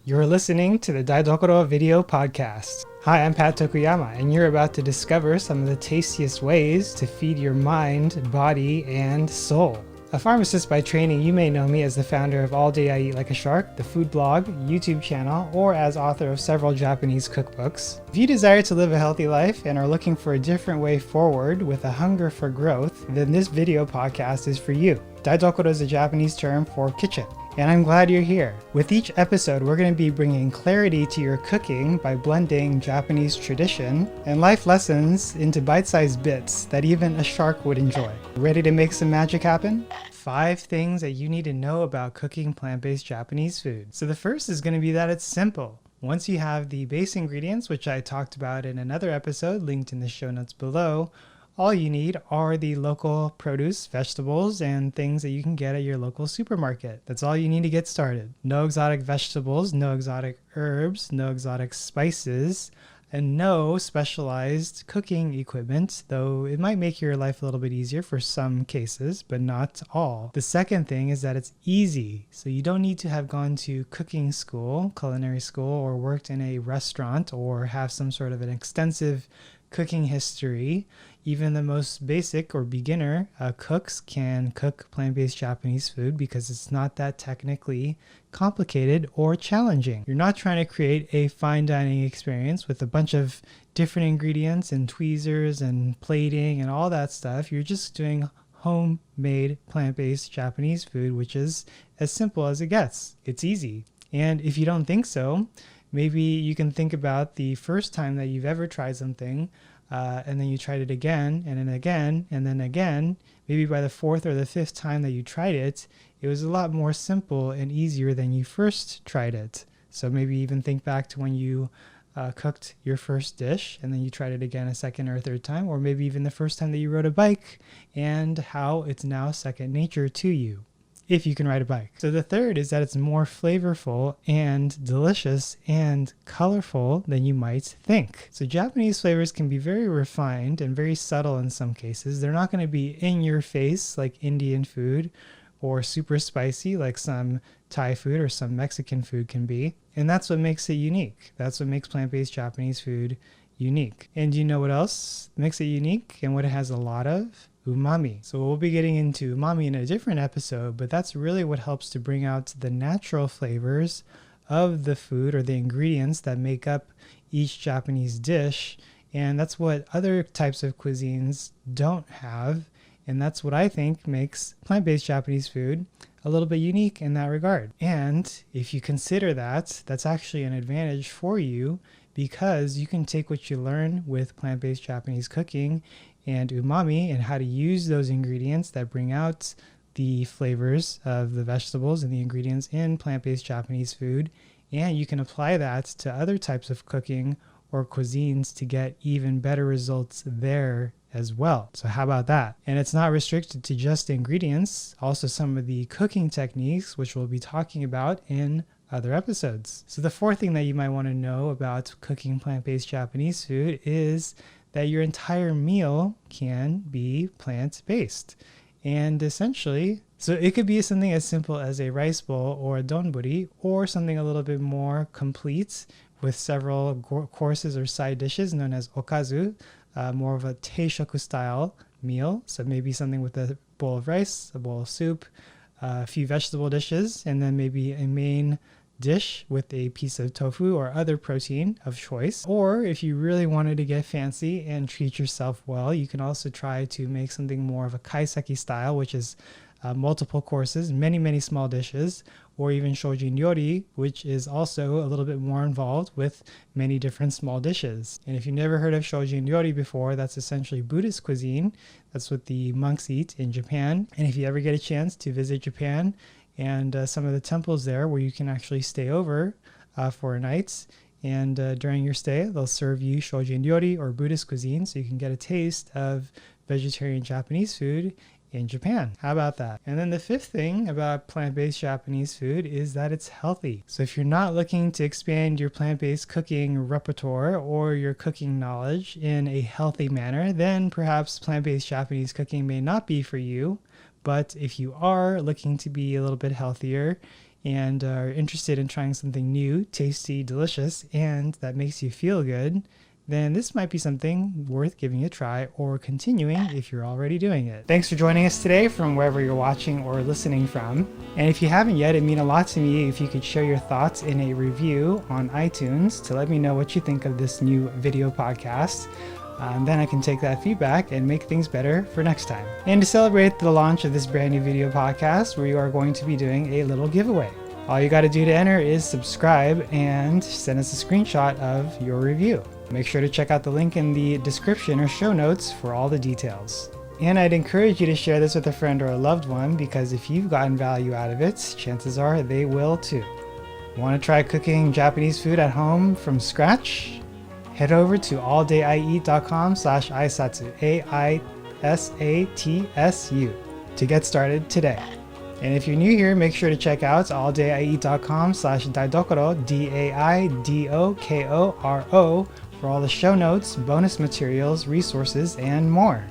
You're listening to the Daidokoro video podcast. Hi, I'm Pat Tokuyama, and you're about to discover some of the tastiest ways to feed your mind, body, and soul. A pharmacist by training, you may know me as the founder of All Day I Eat Like a Shark, the food blog, YouTube channel, or as author of several Japanese cookbooks. If you desire to live a healthy life and are looking for a different way forward with a hunger for growth, then this video podcast is for you. Daidokoro is a Japanese term for kitchen, and I'm glad you're here. With each episode, we're going to be bringing clarity to your cooking by blending Japanese tradition and life lessons into bite-sized bits that even a shark would enjoy. Ready to make some magic happen? 5 things that you need to know about cooking plant-based Japanese food. So the first is going to be that it's simple. Once you have the base ingredients, which I talked about in another episode linked in the show notes below, all you need are the local produce, vegetables, and things that you can get at your local supermarket. That's all you need to get started. No exotic vegetables, no exotic herbs, no exotic spices, and no specialized cooking equipment, though it might make your life a little bit easier for some cases, but not all. The second thing is that it's easy. So you don't need to have gone to cooking school, culinary school, or worked in a restaurant, or have some sort of an extensive cooking history. Even the most basic or beginner cooks can cook plant-based Japanese food because it's not that technically complicated or challenging. You're not trying to create a fine dining experience with a bunch of different ingredients and tweezers and plating and all that stuff. You're just doing homemade plant-based Japanese food, which is as simple as it gets. It's easy. And if you don't think so, maybe you can think about the first time that you've ever tried something, and then you tried it again, and then again, and then again. Maybe by the 4th or the 5th time that you tried it, it was a lot more simple and easier than you first tried it. So maybe even think back to when you cooked your first dish, and then you tried it again a second or a third time, or maybe even the first time that you rode a bike, and how it's now second nature to you, if you can ride a bike. So the third is that it's more flavorful and delicious and colorful than you might think. So Japanese flavors can be very refined and very subtle in some cases. They're not going to be in your face like Indian food, or super spicy like some Thai food or some Mexican food can be. And that's what makes it unique. That's what makes plant-based Japanese food unique. And do you know what else makes it unique and what it has a lot of? Umami. So we'll be getting into umami in a different episode, but that's really what helps to bring out the natural flavors of the food or the ingredients that make up each Japanese dish. And that's what other types of cuisines don't have. And that's what I think makes plant-based Japanese food a little bit unique in that regard. And if you consider that, that's actually an advantage for you, because you can take what you learn with plant-based Japanese cooking and umami and how to use those ingredients that bring out the flavors of the vegetables and the ingredients in plant-based Japanese food, and you can apply that to other types of cooking or cuisines to get even better results there as well. So how about that? And it's not restricted to just ingredients, also some of the cooking techniques, which we'll be talking about in other episodes. So the fourth thing that you might want to know about cooking plant-based Japanese food is that your entire meal can be plant-based. And essentially, so it could be something as simple as a rice bowl or a donburi, or something a little bit more complete with several courses or side dishes known as okazu, more of a teishoku style meal. So maybe something with a bowl of rice, a bowl of soup, a few vegetable dishes, and then maybe a main dish with a piece of tofu or other protein of choice. Or if you really wanted to get fancy and treat yourself well, you can also try to make something more of a kaiseki style, which is multiple courses, many small dishes, or even shojin ryori, which is also a little bit more involved with many different small dishes. And if you've never heard of shojin ryori before, that's essentially Buddhist cuisine. That's what the monks eat in Japan. And if you ever get a chance to visit Japan and some of the temples there where you can actually stay over for a night, and during your stay, they'll serve you shojin ryori or Buddhist cuisine, so you can get a taste of vegetarian Japanese food in Japan. How about that? And then the fifth thing about plant-based Japanese food is that it's healthy. So if you're not looking to expand your plant-based cooking repertoire or your cooking knowledge in a healthy manner, then perhaps plant-based Japanese cooking may not be for you. But if you are looking to be a little bit healthier and are interested in trying something new, tasty, delicious, and that makes you feel good, then this might be something worth giving a try or continuing if you're already doing it. Thanks for joining us today from wherever you're watching or listening from. And if you haven't yet, it'd mean a lot to me if you could share your thoughts in a review on iTunes to let me know what you think of this new video podcast. Then I can take that feedback and make things better for next time. And to celebrate the launch of this brand new video podcast, we are going to be doing a little giveaway. All you got to do to enter is subscribe and send us a screenshot of your review. Make sure to check out the link in the description or show notes for all the details. And I'd encourage you to share this with a friend or a loved one, because if you've gotten value out of it, chances are they will too. Want to try cooking Japanese food at home from scratch? Head over to alldayieat.com/aisatsu, AISATSU, to get started today. And if you're new here, make sure to check out alldayieat.com/daidokoro, DAIDOKORO, for all the show notes, bonus materials, resources, and more.